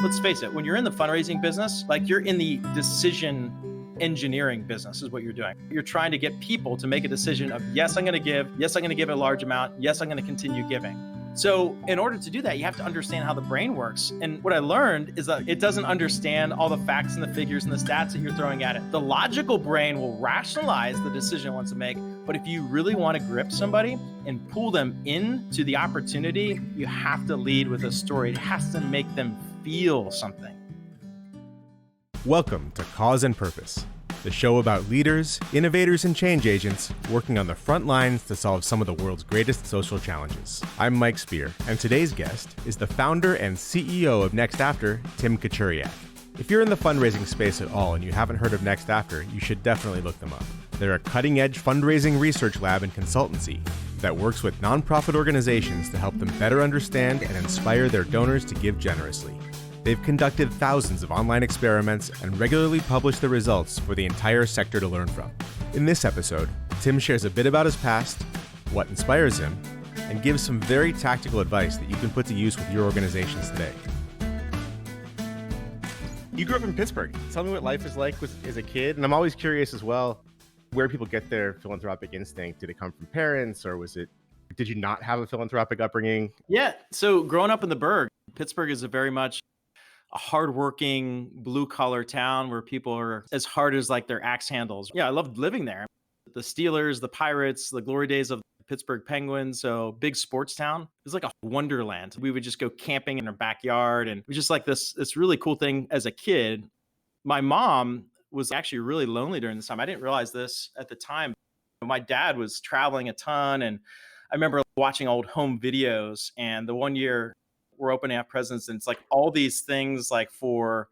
Let's face it, when you're in the fundraising business, like you're in the decision engineering business is what you're doing. You're trying to get people to make a decision of, yes, I'm going to give. Yes, I'm going to give a large amount. Yes, I'm going to continue giving. So in order to do that, you have to understand how the brain works. And what I learned is that it doesn't understand all the facts and the figures and the stats that you're throwing at it. The logical brain will rationalize the decision it wants to make. But if you really want to grip somebody and pull them into the opportunity, you have to lead with a story. It has to make them feel something. Welcome to Cause and Purpose, the show about leaders, innovators, and change agents working on the front lines to solve some of the world's greatest social challenges. I'm Mike Spear, and today's guest is the founder and CEO of NextAfter, Tim Kachuriak. If you're in the fundraising space at all and you haven't heard of NextAfter, you should definitely look them up. They're a cutting-edge fundraising research lab and consultancy that works with nonprofit organizations to help them better understand and inspire their donors to give generously. They've conducted thousands of online experiments and regularly publish the results for the entire sector to learn from. In this episode, Tim shares a bit about his past, what inspires him, and gives some very tactical advice that you can put to use with your organizations today. You grew up in Pittsburgh. Tell me what life is like as a kid. And I'm always curious as well, where people get their philanthropic instinct. Did it come from parents, or did you not have a philanthropic upbringing? Yeah. So growing up in the Burgh, Pittsburgh is a very much a hardworking blue collar town where people are as hard as like their axe handles. Yeah, I loved living there. The Steelers, the Pirates, the glory days of the Pittsburgh Penguins. So big sports town. It was like a wonderland. We would just go camping in our backyard, and it was just like this really cool thing as a kid. My mom was actually really lonely during this time. I didn't realize this at the time. My dad was traveling a ton, and I remember watching old home videos, and the one year we're opening up presents, and it's like all these things like for,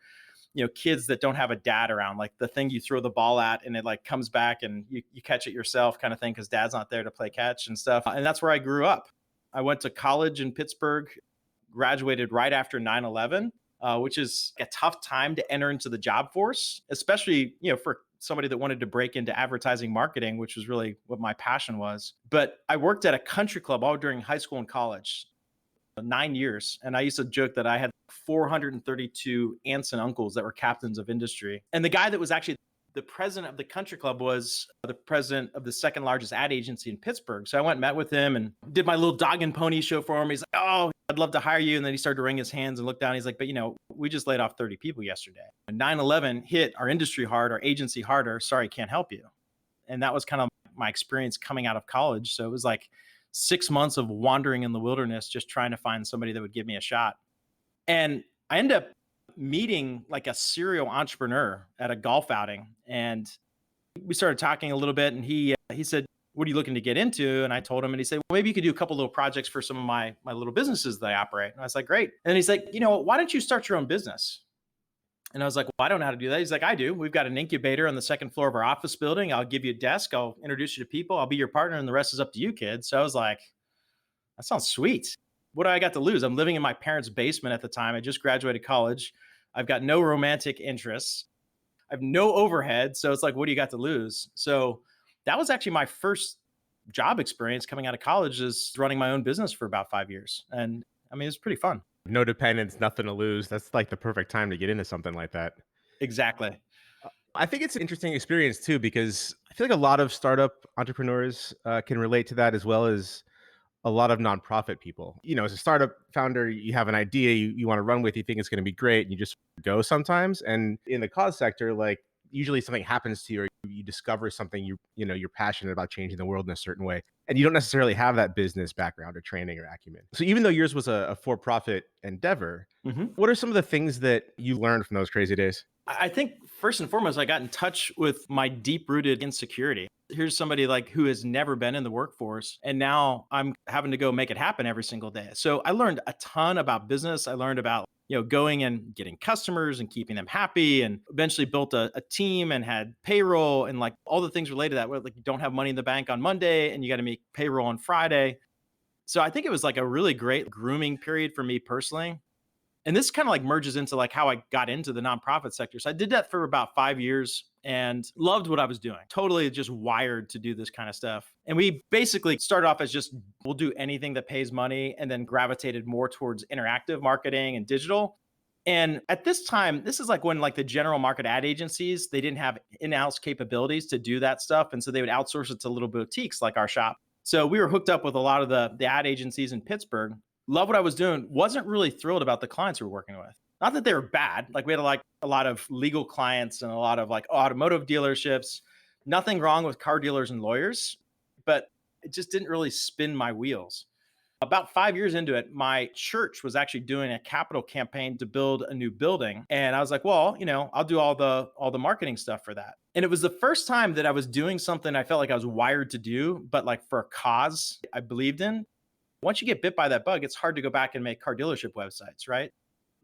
kids that don't have a dad around, like the thing you throw the ball at and it like comes back and you catch it yourself kind of thing because dad's not there to play catch and stuff. And that's where I grew up. I went to college in Pittsburgh, graduated right after 9/11, which is a tough time to enter into the job force, especially, for somebody that wanted to break into advertising marketing, which was really what my passion was. But I worked at a country club all during high school and college. 9 years. And I used to joke that I had 432 aunts and uncles that were captains of industry. And the guy that was actually the president of the country club was the president of the second largest ad agency in Pittsburgh. So I went and met with him and did my little dog and pony show for him. He's like, "Oh, I'd love to hire you." And then he started to wring his hands and look down. He's like, "But we just laid off 30 people yesterday. When 9/11 hit our industry hard, our agency harder. Sorry, can't help you." And that was kind of my experience coming out of college. So it was like 6 months of wandering in the wilderness, just trying to find somebody that would give me a shot. And I ended up meeting like a serial entrepreneur at a golf outing. And we started talking a little bit, and he said, "What are you looking to get into?" And I told him, and he said, "Well, maybe you could do a couple little projects for some of my little businesses that I operate." And I was like, "Great." And then he's like, "Why don't you start your own business?" And I was like, "Well, I don't know how to do that." He's like, "I do. We've got an incubator on the second floor of our office building. I'll give you a desk. I'll introduce you to people. I'll be your partner, and the rest is up to you, kid." So I was like, that sounds sweet. What do I got to lose? I'm living in my parents' basement at the time. I just graduated college. I've got no romantic interests. I have no overhead. So it's like, what do you got to lose? So that was actually my first job experience coming out of college, is running my own business for about 5 years. And I mean, it was pretty fun. No dependence, nothing to lose. That's like the perfect time to get into something like that. Exactly. I think it's an interesting experience too, because I feel like a lot of startup entrepreneurs can relate to that, as well as a lot of nonprofit people. As a startup founder, you have an idea you want to run with, you think it's going to be great, and you just go sometimes. And in the cause sector, like usually something happens to you, or you discover something you're passionate about, changing the world in a certain way, and you don't necessarily have that business background or training or acumen. So even though yours was a for-profit endeavor, what are some of the things that you learned from those crazy days? I think first and foremost, I got in touch with my deep-rooted insecurity. Here's somebody like who has never been in the workforce, and now I'm having to go make it happen every single day. So I learned a ton about business. I learned about going and getting customers and keeping them happy, and eventually built a team and had payroll and like all the things related to that, where like you don't have money in the bank on Monday and you got to make payroll on Friday. So I think it was like a really great grooming period for me personally. And this kind of like merges into like how I got into the nonprofit sector. So I did that for about 5 years and loved what I was doing. Totally just wired to do this kind of stuff. And we basically started off as just, we'll do anything that pays money, and then gravitated more towards interactive marketing and digital. And at this time, this is like when like the general market ad agencies, they didn't have in-house capabilities to do that stuff. And so they would outsource it to little boutiques like our shop. So we were hooked up with a lot of the ad agencies in Pittsburgh. Love what I was doing. Wasn't really thrilled about the clients we were working with. Not that they were bad. Like we had like a lot of legal clients and a lot of like automotive dealerships. Nothing wrong with car dealers and lawyers, but it just didn't really spin my wheels. About 5 years into it, my church was actually doing a capital campaign to build a new building. And I was like, well, I'll do all the marketing stuff for that. And it was the first time that I was doing something I felt like I was wired to do, but like for a cause I believed in. Once you get bit by that bug, it's hard to go back and make car dealership websites, right?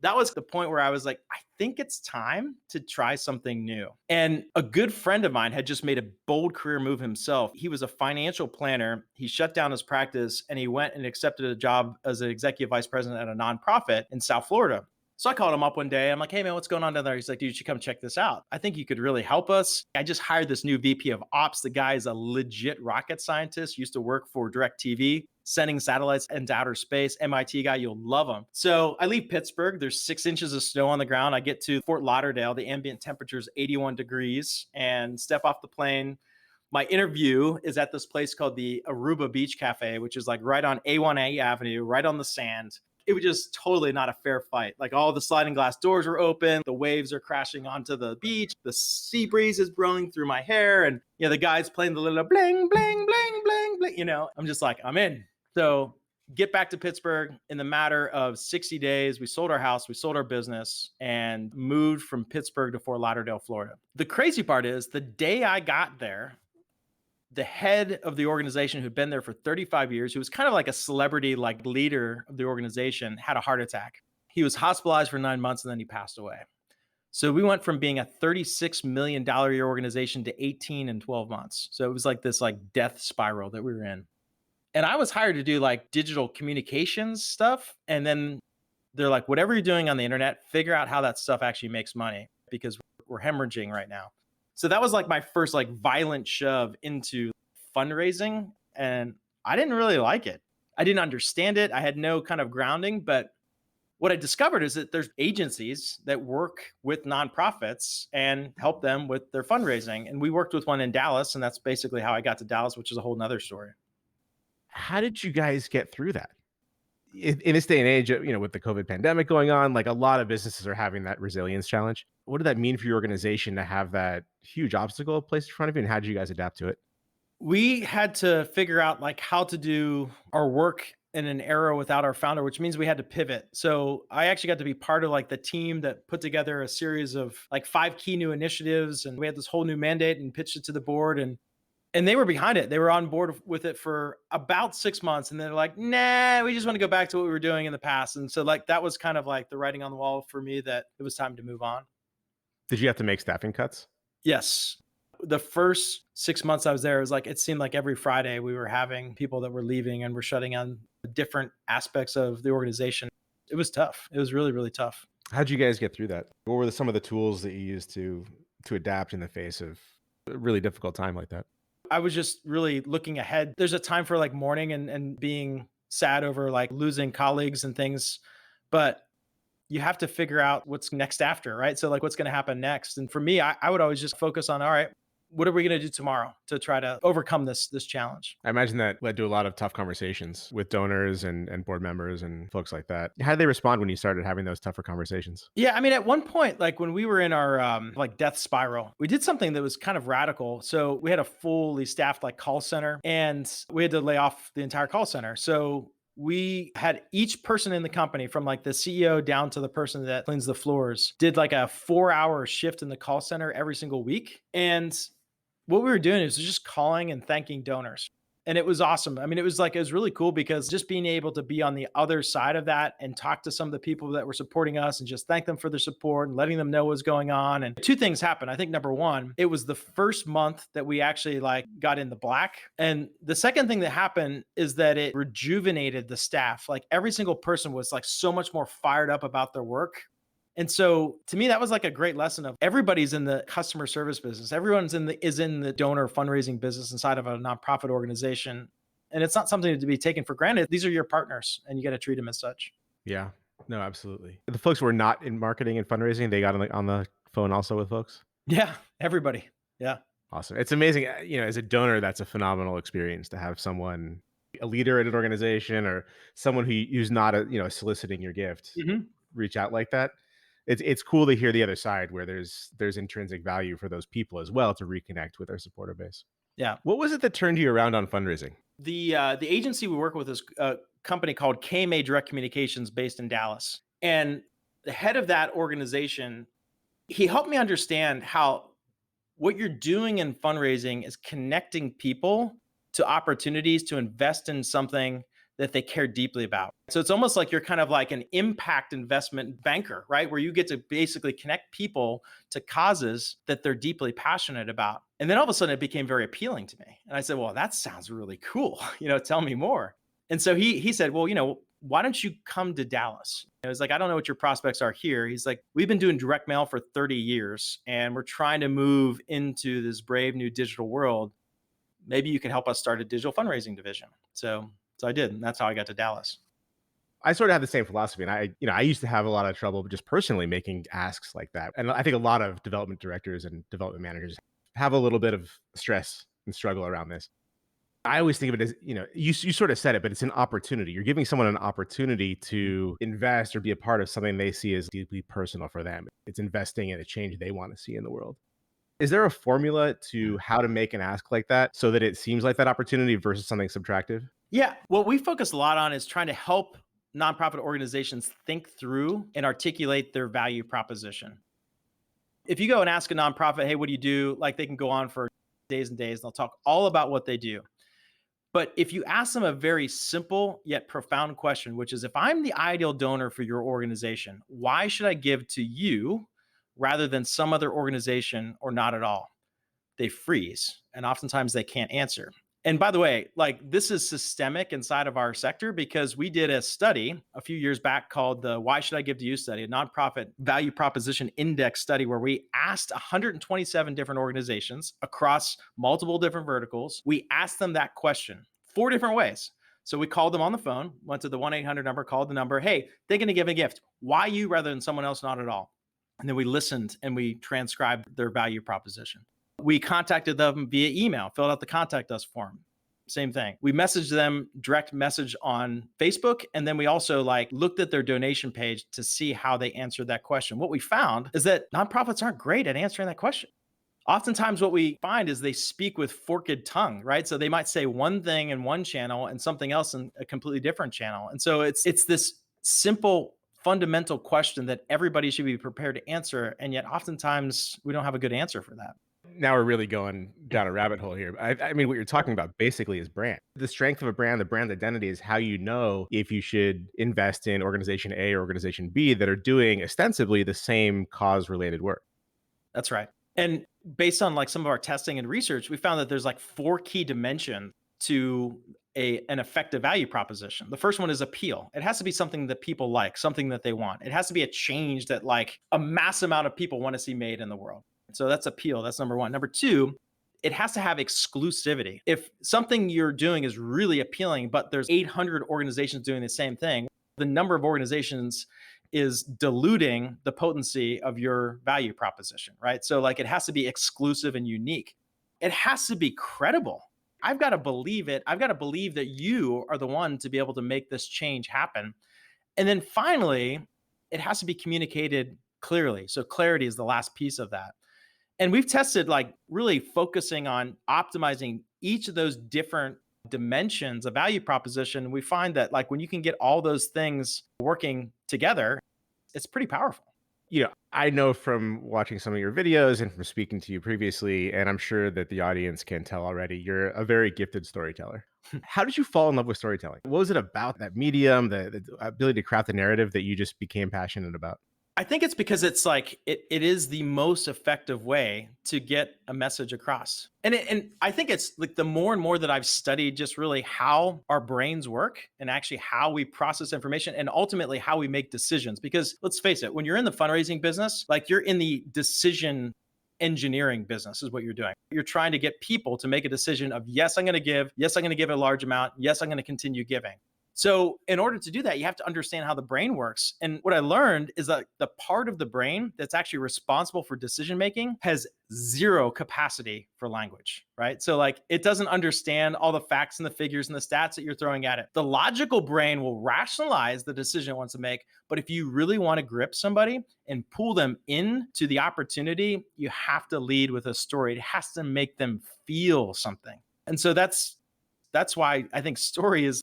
That was the point where I was like, I think it's time to try something new. And a good friend of mine had just made a bold career move himself. He was a financial planner. He shut down his practice and he went and accepted a job as an executive vice president at a nonprofit in South Florida. So I called him up one day. I'm like, hey, man, what's going on down there? He's like, dude, you should come check this out. I think you could really help us. I just hired this new VP of ops. The guy is a legit rocket scientist, used to work for DirecTV, sending satellites into outer space. MIT guy, you'll love him. So I leave Pittsburgh. There's 6 inches of snow on the ground. I get to Fort Lauderdale. The ambient temperature is 81 degrees and step off the plane. My interview is at this place called the Aruba Beach Cafe, which is like right on A1A Avenue, right on the sand. It was just totally not a fair fight. Like all the sliding glass doors were open. The waves are crashing onto the beach. The sea breeze is blowing through my hair. And, the guy's playing the little bling, bling, bling, bling, bling. I'm just like, I'm in. So get back to Pittsburgh in the matter of 60 days. We sold our house, we sold our business, and moved from Pittsburgh to Fort Lauderdale, Florida. The crazy part is the day I got there, the head of the organization who'd been there for 35 years, who was kind of like a celebrity, like leader of the organization, had a heart attack. He was hospitalized for 9 months and then he passed away. So we went from being a $36 million a year organization to 18 in 12 months. So it was like this like death spiral that we were in. And I was hired to do like digital communications stuff. And then they're like, whatever you're doing on the internet, figure out how that stuff actually makes money because we're hemorrhaging right now. So that was like my first like violent shove into fundraising. And I didn't really like it. I didn't understand it. I had no kind of grounding. But what I discovered is that there's agencies that work with nonprofits and help them with their fundraising. And we worked with one in Dallas. And that's basically how I got to Dallas, which is a whole nother story. How did you guys get through that? In this day and age, with the COVID pandemic going on, like a lot of businesses are having that resilience challenge. What did that mean for your organization to have that huge obstacle placed in front of you? And how did you guys adapt to it? We had to figure out like how to do our work in an era without our founder, which means we had to pivot. So I actually got to be part of like the team that put together a series of like 5 key new initiatives. And we had this whole new mandate and pitched it to the board. And they were behind it. They were on board with it for about 6 months. And they're like, nah, we just want to go back to what we were doing in the past. And so like, that was kind of like the writing on the wall for me that it was time to move on. Did you have to make staffing cuts? Yes. The first 6 months I was there, it was like, it seemed like every Friday we were having people that were leaving and were shutting down different aspects of the organization. It was tough. It was really, really tough. How'd you guys get through that? What were some of the tools that you used to adapt in the face of a really difficult time like that? I was just really looking ahead. There's a time for like mourning and being sad over like losing colleagues and things, but you have to figure out what's next after, right? So like what's going to happen next. And for me, I would always just focus on, all right, what are we going to do tomorrow to try to overcome this challenge? I imagine that led to a lot of tough conversations with donors and board members and folks like that. How did they respond when you started having those tougher conversations? Yeah, I mean, at one point, like when we were in our like death spiral, we did something that was kind of radical. So we had a fully staffed like call center, and we had to lay off the entire call center. So we had each person in the company, from like the CEO down to the person that cleans the floors, did like a 4-hour shift in the call center every single week. And what we were doing is just calling and thanking donors. And it was awesome. I mean, it was really cool because just being able to be on the other side of that and talk to some of the people that were supporting us and just thank them for their support and letting them know what's going on. And 2 things happened. I think number one, it was the first month that we actually like got in the black. And the second thing that happened is that it rejuvenated the staff. Like every single person was like so much more fired up about their work. And so to me, that was like a great lesson of everybody's in the customer service business. Everyone's is in the donor fundraising business inside of a nonprofit organization. And it's not something to be taken for granted. These are your partners and you got to treat them as such. Yeah. No, absolutely. The folks who are not in marketing and fundraising, they got on the phone also with folks? Yeah, everybody. Yeah. Awesome. It's amazing, as a donor, that's a phenomenal experience to have someone, a leader at an organization or someone who's not soliciting your gift, Mhm. reach out like that. It's cool to hear the other side where there's intrinsic value for those people as well to reconnect with their supporter base. Yeah. What was it that turned you around on fundraising? The agency we work with is a company called KMA Direct Communications based in Dallas. And the head of that organization, he helped me understand how what you're doing in fundraising is connecting people to opportunities to invest in something that they care deeply about. So it's almost like you're kind of like an impact investment banker, right? Where you get to basically connect people to causes that they're deeply passionate about. And then all of a sudden it became very appealing to me. And I said, well, that sounds really cool. Tell me more. And so he said, well, why don't you come to Dallas? I was like, I don't know what your prospects are here. He's like, we've been doing direct mail for 30 years and we're trying to move into this brave new digital world. Maybe you can help us start a digital fundraising division. So I did. And that's how I got to Dallas. I sort of have the same philosophy, and I used to have a lot of trouble just personally making asks like that. And I think a lot of development directors and development managers have a little bit of stress and struggle around this. I always think of it as, you sort of said it, but it's an opportunity. You're giving someone an opportunity to invest or be a part of something they see as deeply personal for them. It's investing in a change they want to see in the world. Is there a formula to how to make an ask like that so that it seems like that opportunity versus something subtractive? Yeah. What we focus a lot on is trying to help nonprofit organizations think through and articulate their value proposition. If you go and ask a nonprofit, hey, what do you do? Like they can go on for days and days and they'll talk all about what they do. But if you ask them a very simple yet profound question, which is if I'm the ideal donor for your organization, why should I give to you rather than some other organization or not at all? They freeze and oftentimes they can't answer. And by the way, like this is systemic inside of our sector because we did a study a few years back called the Why Should I Give to You study, a nonprofit value proposition index study where we asked 127 different organizations across multiple different verticals. We asked them that question 4 different ways. So we called them on the phone, went to the 1-800 number, called the number. Hey, thinking to give a gift. Why you rather than someone else? Not at all. And then we listened and we transcribed their value proposition. We contacted them via email, filled out the contact us form. Same thing. We messaged them direct message on Facebook. And then we also looked at their donation page to see how they answered that question. What we found is that nonprofits aren't great at answering that question. Oftentimes what we find is they speak with forked tongue, right? So they might say one thing in one channel and something else in a completely different channel. And so it's this simple fundamental question that everybody should be prepared to answer. And yet oftentimes we don't have a good answer for that. Now we're really going down a rabbit hole here. I mean, what you're talking about basically is brand. The strength of a brand, the brand identity is how you know if you should invest in organization A or organization B that are doing ostensibly the same cause related work. That's right. And based on some of our testing and research, we found that there's 4 key dimensions to an effective value proposition. The first one is appeal. It has to be something that people like, something that they want. It has to be a change that a mass amount of people want to see made in the world. So that's appeal. That's number one. Number two, it has to have exclusivity. If something you're doing is really appealing, but there's 800 organizations doing the same thing, the number of organizations is diluting the potency of your value proposition, right? So it has to be exclusive and unique. It has to be credible. I've got to believe it. I've got to believe that you are the one to be able to make this change happen. And then finally, it has to be communicated clearly. So clarity is the last piece of that. And we've tested really focusing on optimizing each of those different dimensions of value proposition. We find that when you can get all those things working together, it's pretty powerful. I know from watching some of your videos and from speaking to you previously, and I'm sure that the audience can tell already, you're a very gifted storyteller. How did you fall in love with storytelling? What was it about that medium, the ability to craft the narrative that you just became passionate about? I think it's because it's it is the most effective way to get a message across. And I think it's the more and more that I've studied just really how our brains work and actually how we process information and ultimately how we make decisions. Because let's face it, when you're in the fundraising business, you're in the decision engineering business is what you're doing. You're trying to get people to make a decision of, yes, I'm going to give. Yes, I'm going to give a large amount. Yes, I'm going to continue giving. So, in order to do that, you have to understand how the brain works. And what I learned is that the part of the brain that's actually responsible for decision making has zero capacity for language, right? So, like, it doesn't understand all the facts and the figures and the stats that you're throwing at it. The logical brain will rationalize the decision it wants to make. But if you really want to grip somebody and pull them into the opportunity, you have to lead with a story. It has to make them feel something. And so that's why I think story is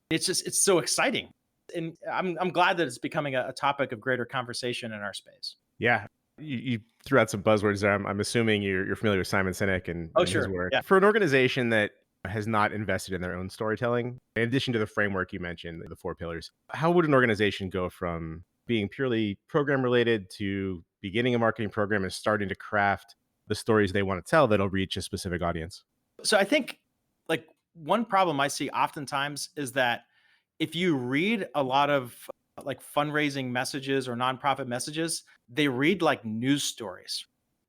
it's so exciting. And I'm glad that it's becoming a topic of greater conversation in our space. Yeah. You threw out some buzzwords there. I'm assuming you're familiar with Simon Sinek Oh, and his sure. work. Yeah. For an organization that has not invested in their own storytelling, in addition to the framework you mentioned, the four pillars, how would an organization go from being purely program related to beginning a marketing program and starting to craft the stories they want to tell that'll reach a specific audience? So I think like one problem I see oftentimes is that if you read a lot of like fundraising messages or nonprofit messages, they read like news stories.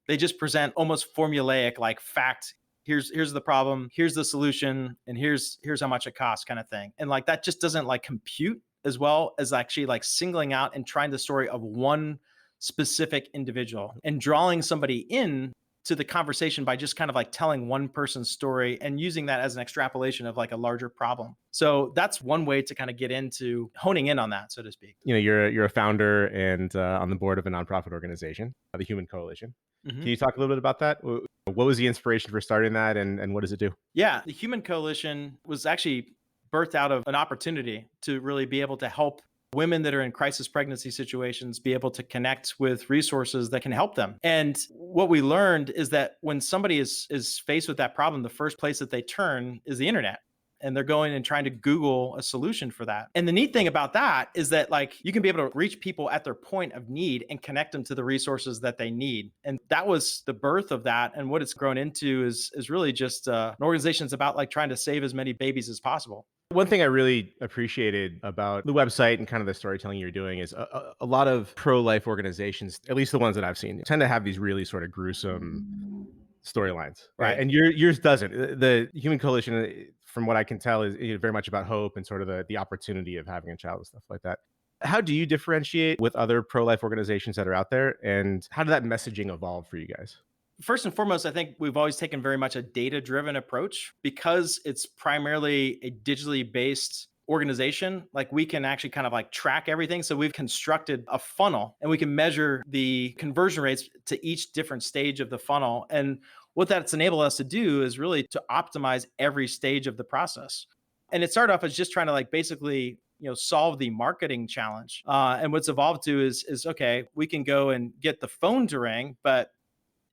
They just present almost formulaic, like fact. Here's the problem. Here's the solution, and here's how much it costs, kind of thing. And like that just doesn't like compute as well as actually like singling out and trying the story of one specific individual and drawing somebody in to the conversation by just kind of like telling one person's story and using that as an extrapolation of like a larger problem. So that's one way to kind of get into honing in on that, so to speak. You're a founder and on the board of a nonprofit organization, the Human Coalition. Mhm. Can you talk a little bit about that? What was the inspiration for starting that, and what does it do? Yeah, the Human Coalition was actually birthed out of an opportunity to really be able to help women that are in crisis pregnancy situations be able to connect with resources that can help them. And what we learned is that when somebody is faced with that problem, the first place that they turn is the internet. And they're going and trying to Google a solution for that. And the neat thing about that is that like you can be able to reach people at their point of need and connect them to the resources that they need. And that was the birth of that. And what it's grown into is really just an organization that's about like trying to save as many babies as possible. One thing I really appreciated about the website and kind of the storytelling you're doing is a lot of pro-life organizations, at least the ones that I've seen, tend to have these really sort of gruesome storylines, right? Right. And yours doesn't. The Human Coalition, from what I can tell, is very much about hope and sort of the opportunity of having a child and stuff like that. How do you differentiate with other pro-life organizations that are out there, and how did that messaging evolve for you guys? First and foremost, I think we've always taken very much a data-driven approach because it's primarily a digitally based organization. Like we can actually kind of like track everything. So we've constructed a funnel and we can measure the conversion rates to each different stage of the funnel. And what that's enabled us to do is really to optimize every stage of the process. And it started off as just trying to like basically solve the marketing challenge. And what's evolved to is okay, we can go and get the phone to ring, but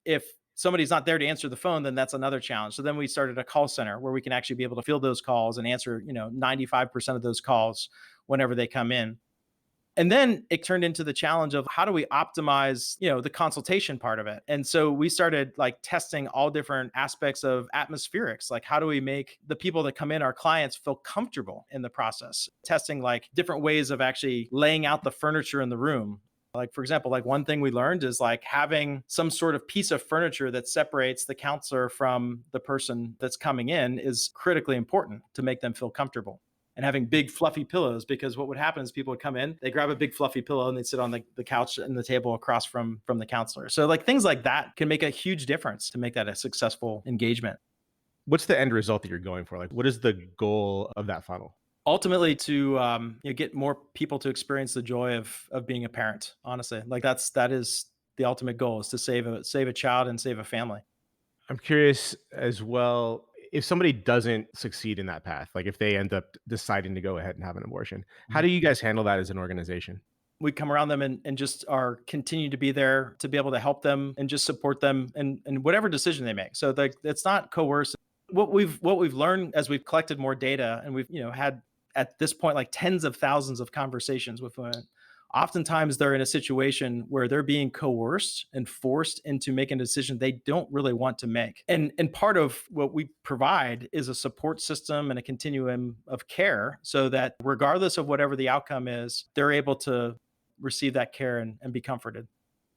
if somebody's not there to answer the phone, then that's another challenge. So then we started a call center where we can actually be able to field those calls and answer, 95% of those calls whenever they come in. And then it turned into the challenge of how do we optimize, the consultation part of it. And so we started like testing all different aspects of atmospherics. Like how do we make the people that come in, our clients, feel comfortable in the process? Testing like different ways of actually laying out the furniture in the room. Like, for example, like one thing we learned is like having some sort of piece of furniture that separates the counselor from the person that's coming in is critically important to make them feel comfortable. And having big fluffy pillows, because what would happen is people would come in, they grab a big fluffy pillow and they'd sit on the couch and the table across from the counselor. So like things like that can make a huge difference to make that a successful engagement. What's the end result that you're going for? Like, what is the goal of that funnel? Ultimately to get more people to experience the joy of being a parent. Honestly, like that is the ultimate goal, is to save a child and save a family. I'm curious as well, if somebody doesn't succeed in that path, like if they end up deciding to go ahead and have an abortion, how Mhm. do you guys handle that as an organization? We come around them and just are continue to be there to be able to help them and just support them in whatever decision they make. So like it's not coercive. What we've learned as we've collected more data and we've had at this point like tens of thousands of conversations with women. Oftentimes they're in a situation where they're being coerced and forced into making a decision they don't really want to make. And part of what we provide is a support system and a continuum of care so that regardless of whatever the outcome is, they're able to receive that care and be comforted.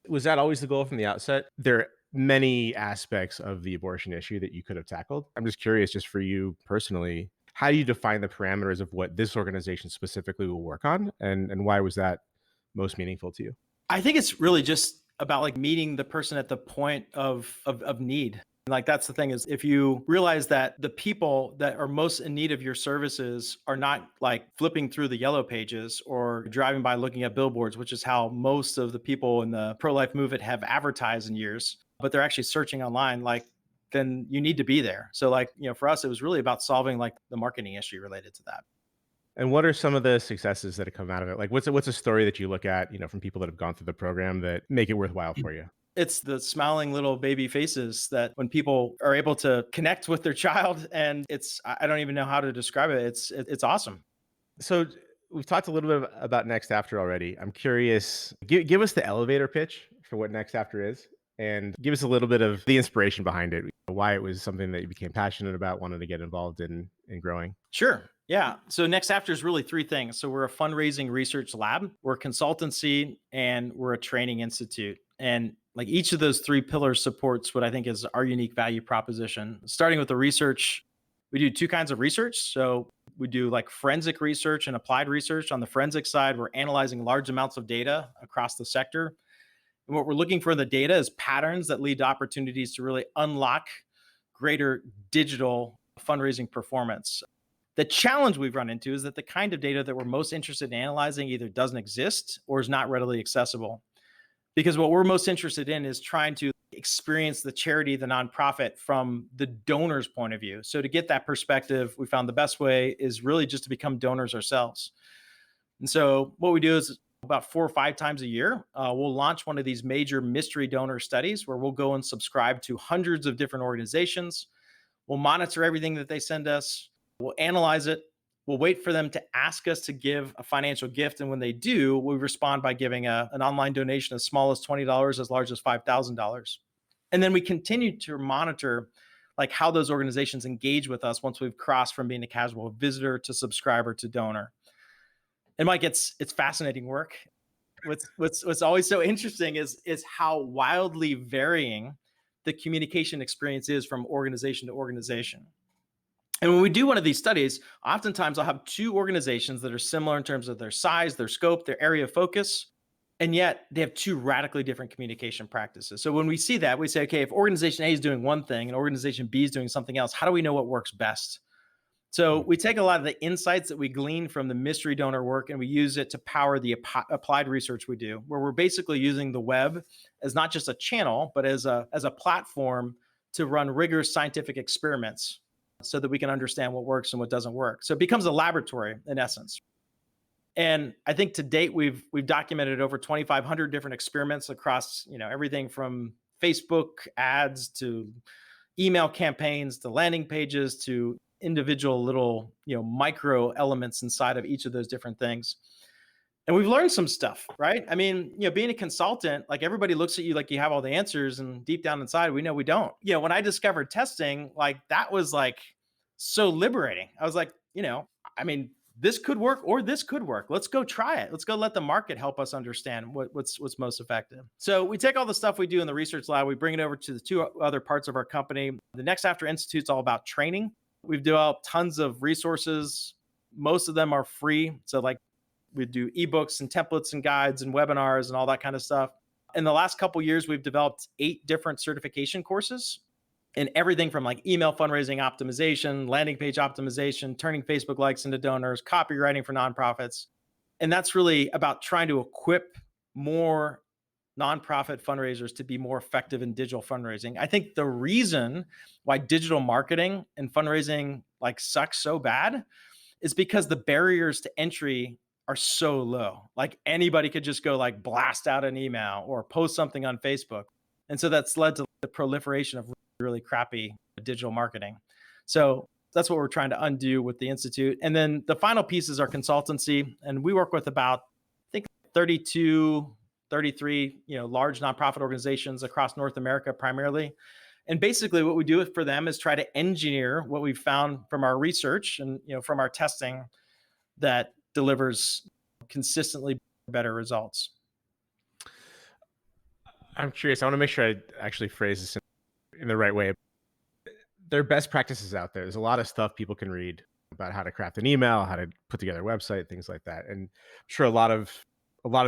Was that always the goal from the outset? There are many aspects of the abortion issue that you could have tackled. I'm just curious, just for you personally, How do you define the parameters of what this organization specifically will work on, and why was that most meaningful to you? I think it's really just about like meeting the person at the point of need. Like that's the thing is if you realize that the people that are most in need of your services are not like flipping through the yellow pages or driving by looking at billboards, which is how most of the people in the pro-life movement have advertised in years, but they're actually searching online, like then you need to be there. So like, for us, it was really about solving like the marketing issue related to that. And what are some of the successes that have come out of it? Like, what's a story that you look at, from people that have gone through the program that make it worthwhile for you? It's the smiling little baby faces that when people are able to connect with their child, and I don't even know how to describe it. It's awesome. So we've talked a little bit about NextAfter already. I'm curious, give us the elevator pitch for what NextAfter is, and give us a little bit of the inspiration behind it, why it was something that you became passionate about, wanted to get involved in growing. Sure. Yeah. So NextAfter is really three things. So we're a fundraising research lab, we're a consultancy, and we're a training institute. And like each of those three pillars supports what I think is our unique value proposition. Starting with the research, we do two kinds of research. So we do like forensic research and applied research. On the forensic side, we're analyzing large amounts of data across the sector. And what we're looking for in the data is patterns that lead to opportunities to really unlock greater digital fundraising performance. The challenge we've run into is that the kind of data that we're most interested in analyzing either doesn't exist or is not readily accessible. Because what we're most interested in is trying to experience the charity, the nonprofit from the donor's point of view. So to get that perspective, we found the best way is really just to become donors ourselves. And so what we do is about 4 or 5 times a year, we'll launch one of these major mystery donor studies where we'll go and subscribe to hundreds of different organizations. We'll monitor everything that they send us. We'll analyze it. We'll wait for them to ask us to give a financial gift. And when they do, we respond by giving an online donation as small as $20, as large as $5,000. And then we continue to monitor like how those organizations engage with us once we've crossed from being a casual visitor to subscriber to donor. And Mike, it's fascinating work. What's always so interesting is how wildly varying the communication experience is from organization to organization. And when we do one of these studies, oftentimes I'll have two organizations that are similar in terms of their size, their scope, their area of focus, and yet they have two radically different communication practices. So when we see that, we say, okay, if organization A is doing one thing and organization B is doing something else, how do we know what works best? So we take a lot of the insights that we glean from the mystery donor work and we use it to power the applied research we do, where we're basically using the web as not just a channel, but as a platform to run rigorous scientific experiments so that we can understand what works and what doesn't work. So it becomes a laboratory in essence. And I think to date, we've documented over 2,500 different experiments across, everything from Facebook ads to email campaigns to landing pages to individual little, micro elements inside of each of those different things. And we've learned some stuff, right? I mean, being a consultant, like everybody looks at you like you have all the answers, and deep down inside, we know we don't. When I discovered testing, like that was like so liberating. I was like, this could work or this could work. Let's go try it. Let's go let the market help us understand what's most effective. So we take all the stuff we do in the research lab, we bring it over to the two other parts of our company. The NextAfter Institute's all about training. We've developed tons of resources. Most of them are free. So like we do ebooks and templates and guides and webinars and all that kind of stuff. In the last couple of years, we've developed 8 different certification courses in everything from like email fundraising optimization, landing page optimization, turning Facebook likes into donors, copywriting for nonprofits. And that's really about trying to equip more nonprofit fundraisers to be more effective in digital fundraising. I think the reason why digital marketing and fundraising like sucks so bad is because the barriers to entry are so low. Like anybody could just go like blast out an email or post something on Facebook. And so that's led to the proliferation of really crappy digital marketing. So that's what we're trying to undo with the Institute. And then the final piece is our consultancy. And we work with about, I think 32, 33, large nonprofit organizations across North America primarily. And basically what we do for them is try to engineer what we've found from our research and, from our testing that delivers consistently better results. I'm curious. I want to make sure I actually phrase this in the right way. There are best practices out there. There's a lot of stuff people can read. about how to craft an email, how to put together a website, things like that. And I'm sure a lot of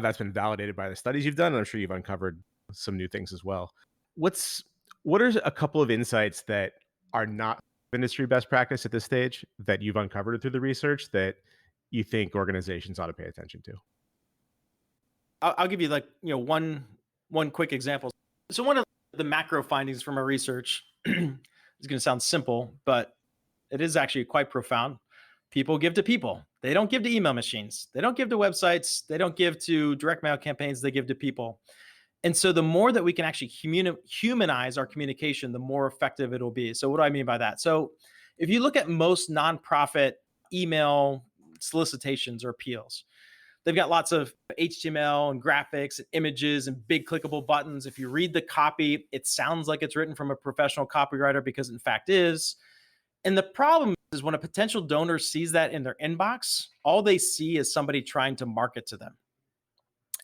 that's been validated by the studies you've done, and I'm sure you've uncovered some new things as well. What's what are a couple of insights that are not industry best practice at this stage that you've uncovered through the research that you think organizations ought to pay attention to? I'll give you like, one quick example. So one of the macro findings from our research is going to sound simple, but it is actually quite profound. People give to people. They don't give to email machines. They don't give to websites. They don't give to direct mail campaigns. They give to people. And so the more that we can actually humanize our communication, the more effective it'll be. So what do I mean by that? So if you look at most nonprofit email solicitations or appeals, they've got lots of HTML and graphics and images and big clickable buttons. If you read the copy, it sounds like it's written from a professional copywriter because it in fact is. And the problem is when a potential donor sees that in their inbox, all they see is somebody trying to market to them.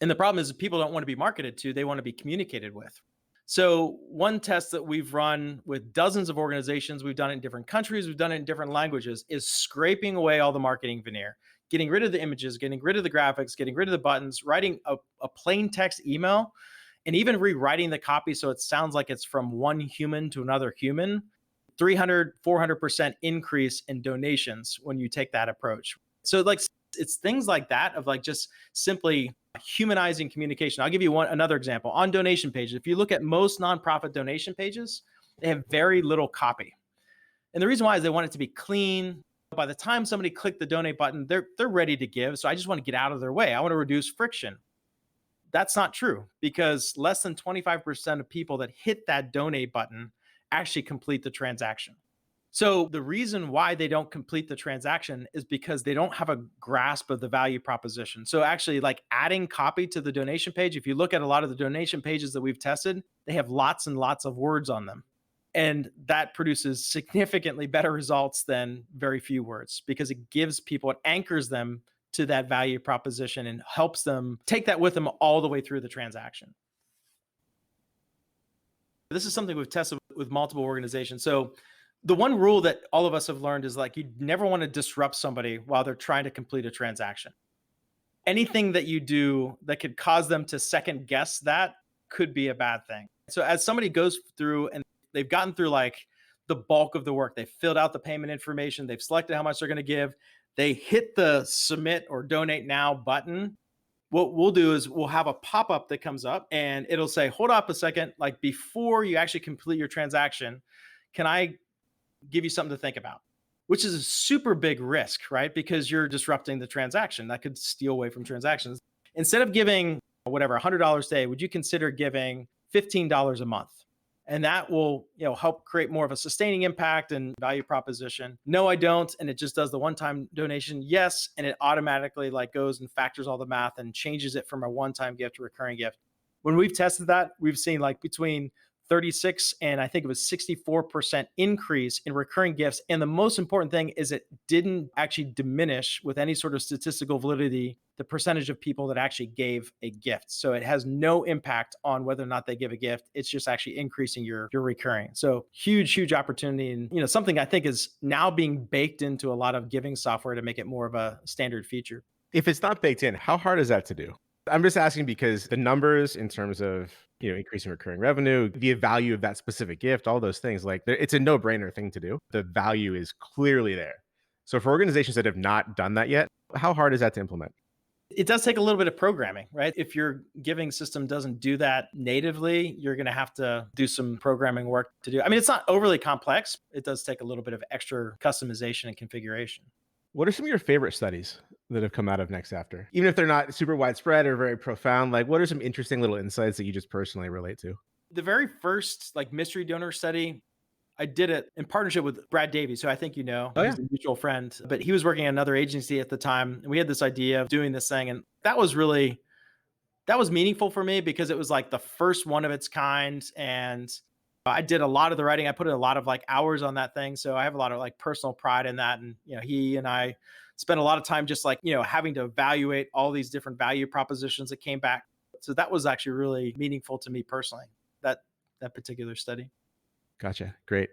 And the problem is people don't want to be marketed to, they want to be communicated with. So one test that we've run with dozens of organizations, we've done it in different countries, we've done it in different languages, is scraping away all the marketing veneer, getting rid of the images, getting rid of the graphics, getting rid of the buttons, writing a plain text email, and even rewriting the copy so it sounds like it's from one human to another human. 300, 400% increase in donations when you take that approach. So like it's things like that of like just simply humanizing communication. I'll give you another example. On donation pages, if you look at most nonprofit donation pages, they have very little copy. And the reason why is they want it to be clean. By the time somebody clicked the donate button, they're ready to give. So I just want to get out of their way. I want to reduce friction. That's not true because less than 25% of people that hit that donate button actually complete the transaction. So the reason why they don't complete the transaction is because they don't have a grasp of the value proposition. So actually like adding copy to the donation page, if you look at a lot of the donation pages that we've tested, they have lots and lots of words on them. And that produces significantly better results than very few words because it gives people, it anchors them to that value proposition and helps them take that with them all the way through the transaction. This is something we've tested with multiple organizations. So the one rule that all of us have learned is like, you never want to disrupt somebody while they're trying to complete a transaction. Anything that you do that could cause them to second guess that could be a bad thing. So as somebody goes through and they've gotten through like the bulk of the work, they've filled out the payment information, they've selected how much they're going to give, they hit the submit or donate now button. What we'll do is we'll have a pop-up that comes up and it'll say, hold up a second, like before you actually complete your transaction, can I give you something to think about? Which is a super big risk, right? Because you're disrupting the transaction. That could steal away from transactions. Instead of giving whatever, $100 a day, would you consider giving $15 a month? And that will, help create more of a sustaining impact and value proposition. No, I don't. And it just does the one-time donation. Yes. And it automatically like goes and factors all the math and changes it from a one-time gift to recurring gift. When we've tested that, we've seen like between 36 and I think it was 64% increase in recurring gifts. And the most important thing is it didn't actually diminish with any sort of statistical validity the percentage of people that actually gave a gift. So it has no impact on whether or not they give a gift. It's just actually increasing your recurring. So huge opportunity. And something I think is now being baked into a lot of giving software to make it more of a standard feature. If it's not baked in, how hard is that to do? I'm just asking because the numbers in terms of increasing recurring revenue, the value of that specific gift, all those things, like it's a no-brainer thing to do. The value is clearly there. So for organizations that have not done that yet, how hard is that to implement? It does take a little bit of programming, right? If your giving system doesn't do that natively, you're going to have to do some programming work to do. I mean, it's not overly complex. It does take a little bit of extra customization and configuration. What are some of your favorite studies that have come out of NextAfter? Even if they're not super widespread or very profound, like what are some interesting little insights that you just personally relate to? The very first like mystery donor study, I did it in partnership with Brad Davies, who I think Oh, he's yeah. a mutual friend, but he was working at another agency at the time. And we had this idea of doing this thing. And that was meaningful for me because it was like the first one of its kind. And I did a lot of the writing. I put in a lot of like hours on that thing. So I have a lot of like personal pride in that. And, he and I spent a lot of time just like, having to evaluate all these different value propositions that came back. So that was actually really meaningful to me personally, that particular study. Gotcha. Great.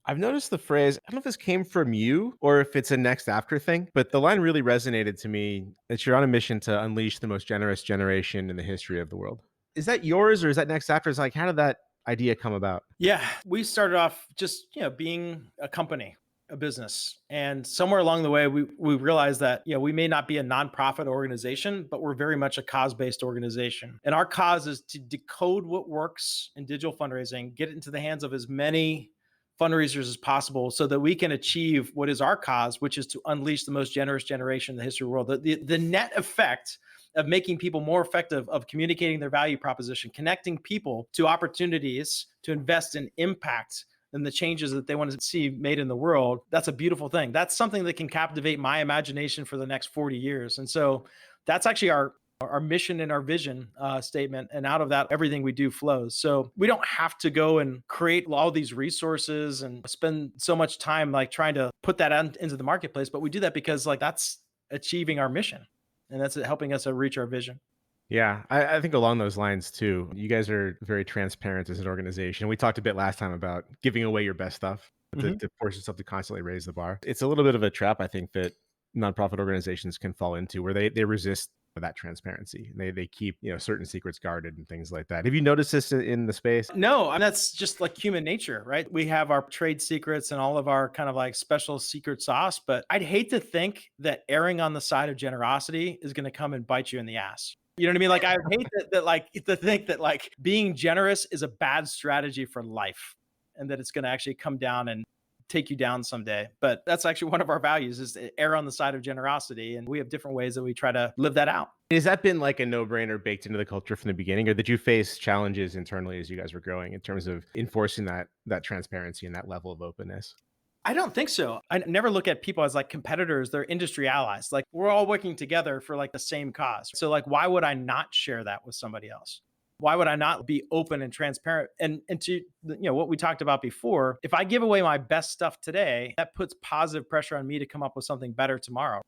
I've noticed the phrase, I don't know if this came from you or if it's a next after thing, but the line really resonated to me that you're on a mission to unleash the most generous generation in the history of the world. Is that yours or is that next after? It's like, how did that idea come about? Yeah, we started off just, being a company, a business. And somewhere along the way, we realized that, we may not be a nonprofit organization, but we're very much a cause-based organization. And our cause is to decode what works in digital fundraising, get it into the hands of as many fundraisers as possible so that we can achieve what is our cause, which is to unleash the most generous generation in the history of the world. The net effect of making people more effective, of communicating their value proposition, connecting people to opportunities to invest in impact and the changes that they want to see made in the world. That's a beautiful thing. That's something that can captivate my imagination for the next 40 years. And so that's actually our mission and our vision statement. And out of that, everything we do flows. So we don't have to go and create all these resources and spend so much time like trying to put that out into the marketplace. But we do that because like that's achieving our mission and that's helping us to reach our vision. Yeah, I think along those lines too, you guys are very transparent as an organization. We talked a bit last time about giving away your best stuff Mhm. to force yourself to constantly raise the bar. It's a little bit of a trap, I think, that nonprofit organizations can fall into where they resist that transparency. They keep, certain secrets guarded and things like that. Have you noticed this in the space? No, and that's just like human nature, right? We have our trade secrets and all of our kind of like special secret sauce, but I'd hate to think that erring on the side of generosity is going to come and bite you in the ass. You know what I mean? Like I hate that like to think that like being generous is a bad strategy for life and that it's going to actually come down and take you down someday. But that's actually one of our values is to err on the side of generosity and we have different ways that we try to live that out. Has that been like a no-brainer baked into the culture from the beginning, or did you face challenges internally as you guys were growing in terms of enforcing that transparency and that level of openness? I don't think so. I never look at people as like competitors, they're industry allies. Like we're all working together for like the same cause. So like why would I not share that with somebody else? Why would I not be open and transparent? And to what we talked about before, if I give away my best stuff today, that puts positive pressure on me to come up with something better tomorrow.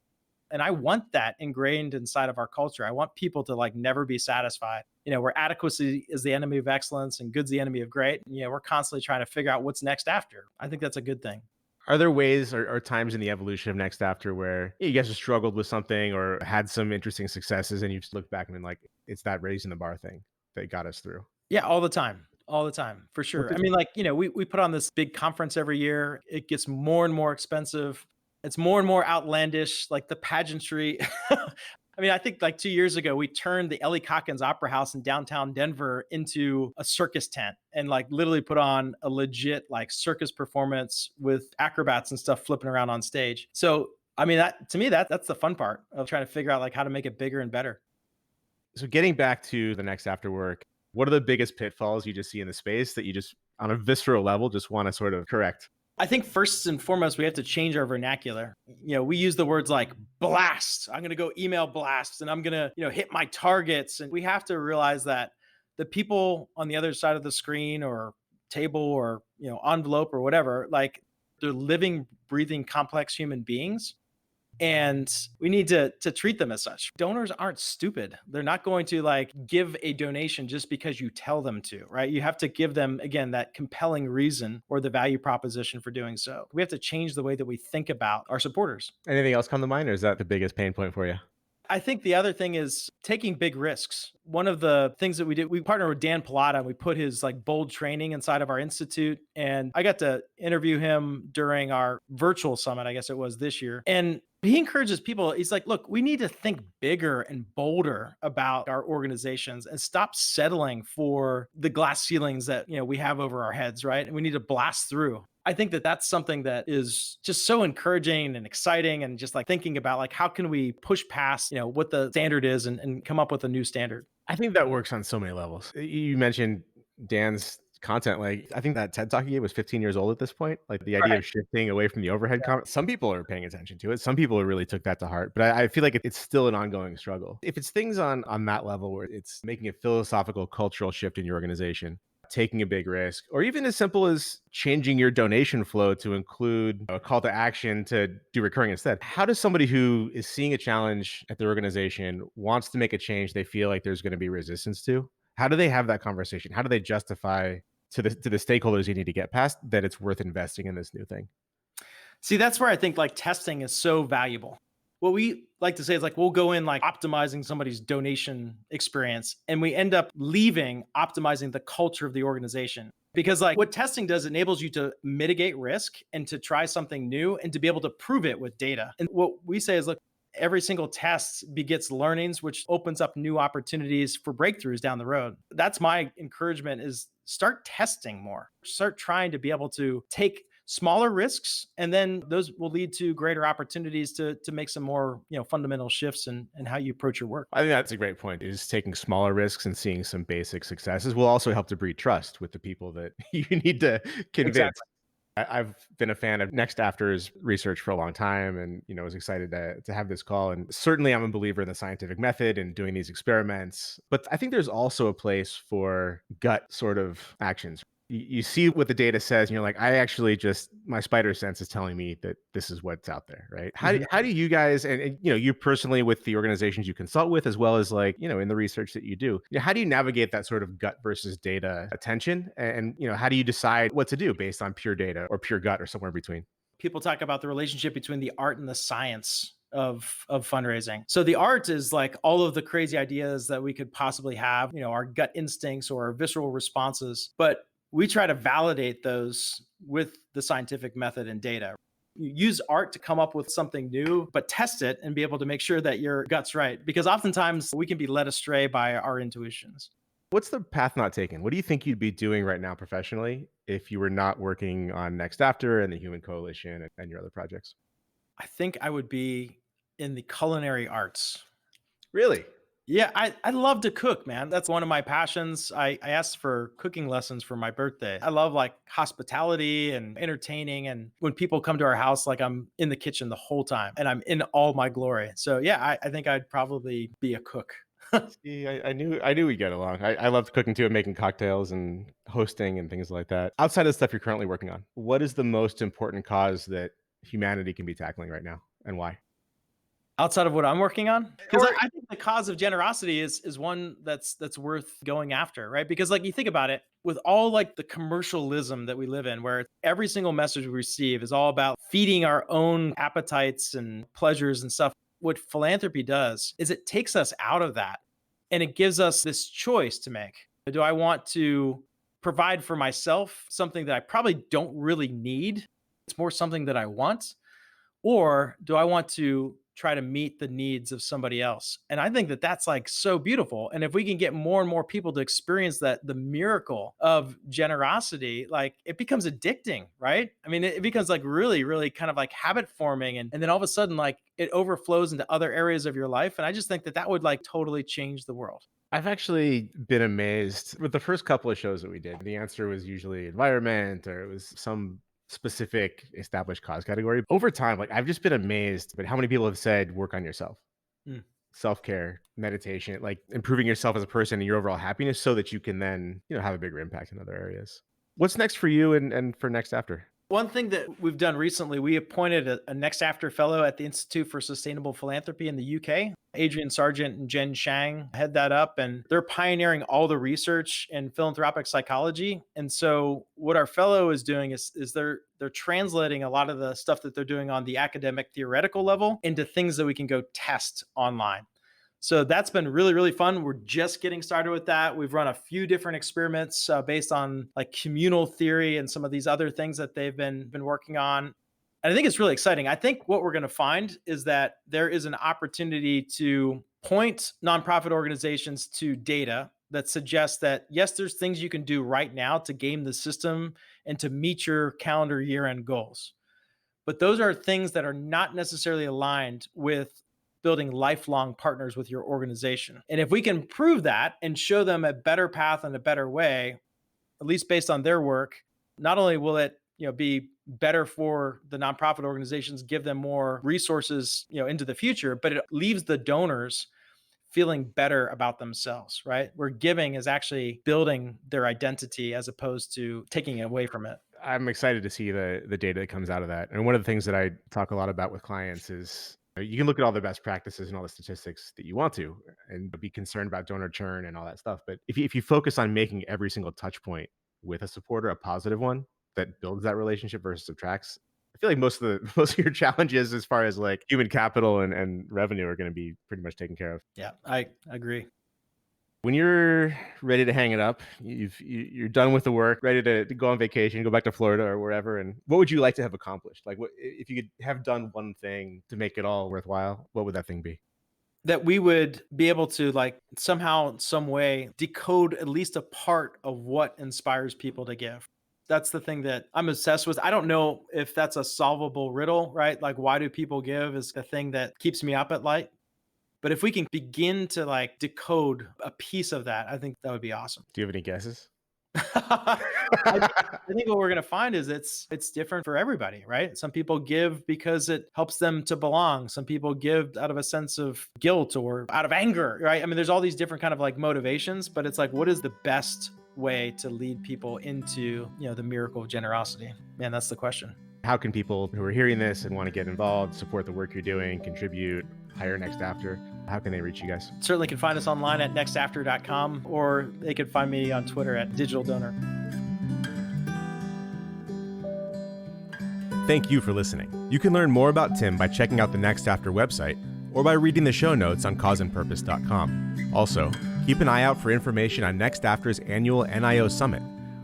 And I want that ingrained inside of our culture. I want people to like never be satisfied. Where adequacy is the enemy of excellence and good's the enemy of great. And, we're constantly trying to figure out what's next after. I think that's a good thing. Are there ways or times in the evolution of Next After where you guys have struggled with something or had some interesting successes and you've looked back and been like, it's that raising the bar thing that got us through? Yeah, all the time. All the time, for What sure. I did, mean, like, we put on this big conference every year. It gets more and more expensive. It's more and more outlandish, like the pageantry. I mean, I think like 2 years ago, we turned the Ellie Calkins Opera House in downtown Denver into a circus tent and like literally put on a legit like circus performance with acrobats and stuff flipping around on stage. So, I mean, that to me, that's the fun part of trying to figure out like how to make it bigger and better. so getting back to the Next After work, what are the biggest pitfalls you just see in the space that you just on a visceral level just want to sort of correct? I think first and foremost, we have to change our vernacular. We use the words like blast. I'm going to go email blast and I'm going to, hit my targets. And we have to realize that the people on the other side of the screen or table or, envelope or whatever, like they're living, breathing, complex human beings. And we need to treat them as such. Donors aren't stupid. They're not going to like give a donation just because you tell them to, right? You have to give them again that compelling reason or the value proposition for doing so. We have to change the way that we think about our supporters. Anything else come to mind, or is that the biggest pain point for you? I think the other thing is taking big risks. One of the things that we did, we partnered with Dan Pallotta and we put his like bold training inside of our institute. And I got to interview him during our virtual summit, I guess it was this year. And he encourages people, he's like, look, we need to think bigger and bolder about our organizations and stop settling for the glass ceilings that, we have over our heads, right? And we need to blast through. I think that that's something that is just so encouraging and exciting and just like thinking about like how can we push past, what the standard is and come up with a new standard. I think that works on so many levels. You mentioned Dan's content. Like, I think that TED Talk he gave was 15 years old at this point. Like the idea Right. of shifting away from the overhead comment. Some people are paying attention to it. Some people really took that to heart. But I feel like it's still an ongoing struggle. If it's things on that level where it's making a philosophical, cultural shift in your organization, taking a big risk, or even as simple as changing your donation flow to include a call to action to do recurring instead. How does somebody who is seeing a challenge at their organization, wants to make a change they feel like there's going to be resistance to, how do they have that conversation? How do they justify to the stakeholders you need to get past, that it's worth investing in this new thing? See, that's where I think like testing is so valuable. What we like to say is like we'll go in like optimizing somebody's donation experience and we end up leaving optimizing the culture of the organization. Because like what testing does enables you to mitigate risk and to try something new and to be able to prove it with data. And what we say is look, every single test begets learnings, which opens up new opportunities for breakthroughs down the road. That's my encouragement is start testing more. Start trying to be able to take smaller risks and then those will lead to greater opportunities to make some more fundamental shifts in how you approach your work. I think that's a great point. Is taking smaller risks and seeing some basic successes will also help to breed trust with the people that you need to convince. Exactly. I've been a fan of NextAfter's research for a long time, and was excited to have this call. And certainly, I'm a believer in the scientific method and doing these experiments. But I think there's also a place for gut sort of actions. You see what the data says, and you're like, I actually just my spider sense is telling me that this is what's out there, right? How do you guys and you personally with the organizations you consult with, as well as like in the research that you do, how do you navigate that sort of gut versus data attention, and how do you decide what to do based on pure data or pure gut or somewhere in between? People talk about the relationship between the art and the science of fundraising. So the art is like all of the crazy ideas that we could possibly have, our gut instincts or our visceral responses, but we try to validate those with the scientific method and data. You use art to come up with something new, but test it and be able to make sure that your gut's right. Because oftentimes we can be led astray by our intuitions. What's the path not taken? What do you think you'd be doing right now professionally if you were not working on NextAfter and the Human Coalition and your other projects? I think I would be in the culinary arts. Really? Yeah, I love to cook, man. That's one of my passions. I asked for cooking lessons for my birthday. I love like hospitality and entertaining. And when people come to our house, like I'm in the kitchen the whole time and I'm in all my glory. So yeah, I think I'd probably be a cook. See, I knew we'd get along. I love cooking too and making cocktails and hosting and things like that. Outside of the stuff you're currently working on, what is the most important cause that humanity can be tackling right now, and why? Outside of what I'm working on? Because Or I think the cause of generosity is one that's worth going after, right? Because like you think about it, with all like the commercialism that we live in, where every single message we receive is all about feeding our own appetites and pleasures and stuff. What philanthropy does is it takes us out of that and it gives us this choice to make. Do I want to provide for myself something that I probably don't really need? It's more something that I want. Or do I want to try to meet the needs of somebody else? And I think that that's like so beautiful. And if we can get more and more people to experience that, the miracle of generosity, like it becomes addicting, right? I mean, it becomes like really, really kind of like habit forming. And then all of a sudden, like it overflows into other areas of your life. And I just think that that would like totally change the world. I've actually been amazed with the first couple of shows that we did. The answer was usually environment or it was some specific established cause category. Over time, like I've just been amazed at how many people have said work on yourself. Mm. Self-care, meditation, like improving yourself as a person and your overall happiness so that you can then, have a bigger impact in other areas. What's next for you and for Next After? One thing that we've done recently, we appointed a NextAfter fellow at the Institute for Sustainable Philanthropy in the UK. Adrian Sargent and Jen Shang head that up, and they're pioneering all the research in philanthropic psychology. And so, what our fellow is doing is they're translating a lot of the stuff that they're doing on the academic theoretical level into things that we can go test online. So that's been really, really fun. We're just getting started with that. We've run a few different experiments based on like communal theory and some of these other things that they've been working on. And I think it's really exciting. I think what we're going to find is that there is an opportunity to point nonprofit organizations to data that suggests that, yes, there's things you can do right now to game the system and to meet your calendar year-end goals. But those are things that are not necessarily aligned with building lifelong partners with your organization. And if we can prove that and show them a better path and a better way, at least based on their work, not only will it be better for the nonprofit organizations, give them more resources into the future, but it leaves the donors feeling better about themselves, right? Where giving is actually building their identity as opposed to taking it away from it. I'm excited to see the data that comes out of that. And one of the things that I talk a lot about with clients is you can look at all the best practices and all the statistics that you want to and be concerned about donor churn and all that stuff. But if you focus on making every single touch point with a supporter, a positive one that builds that relationship versus subtracts, I feel like most of your challenges as far as like human capital and revenue are going to be pretty much taken care of. Yeah, I agree. When you're ready to hang it up, you're done with the work, ready to go on vacation, go back to Florida or wherever. And what would you like to have accomplished? Like, what if you could have done one thing to make it all worthwhile? What would that thing be? That we would be able to like somehow, some way decode at least a part of what inspires people to give. That's the thing that I'm obsessed with. I don't know if that's a solvable riddle, right? Like, why do people give is the thing that keeps me up at night. But if we can begin to like decode a piece of that, I think that would be awesome. Do you have any guesses? I think what we're going to find is it's different for everybody, right? Some people give because it helps them to belong. Some people give out of a sense of guilt or out of anger, right? I mean, there's all these different kind of like motivations, but it's like, what is the best way to lead people into, the miracle of generosity? Man, that's the question. How can people who are hearing this and want to get involved, support the work you're doing, contribute, hire NextAfter? How can they reach you guys? Certainly can find us online at nextafter.com, or they could find me on Twitter at digitaldonor. Thank you for listening. You can learn more about Tim by checking out the NextAfter website or by reading the show notes on causeandpurpose.com. Also, keep an eye out for information on NextAfter's annual NIO Summit,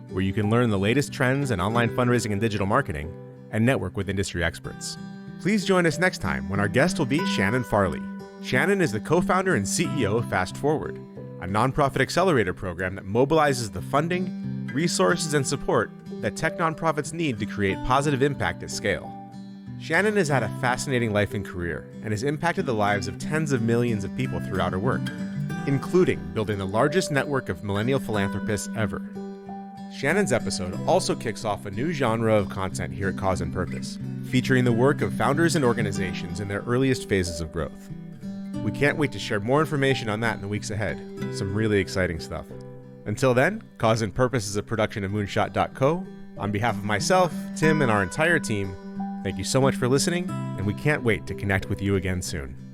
where you can learn the latest trends in online fundraising and digital marketing and network with industry experts. Please join us next time when our guest will be Shannon Farley. Shannon is the co-founder and CEO of Fast Forward, a nonprofit accelerator program that mobilizes the funding, resources, and support that tech nonprofits need to create positive impact at scale. Shannon has had a fascinating life and career and has impacted the lives of tens of millions of people throughout her work, including building the largest network of millennial philanthropists ever. Shannon's episode also kicks off a new genre of content here at Cause and Purpose, featuring the work of founders and organizations in their earliest phases of growth. We can't wait to share more information on that in the weeks ahead. Some really exciting stuff. Until then, Cause and Purpose is a production of Moonshot.co. On behalf of myself, Tim, and our entire team, thank you so much for listening, and we can't wait to connect with you again soon.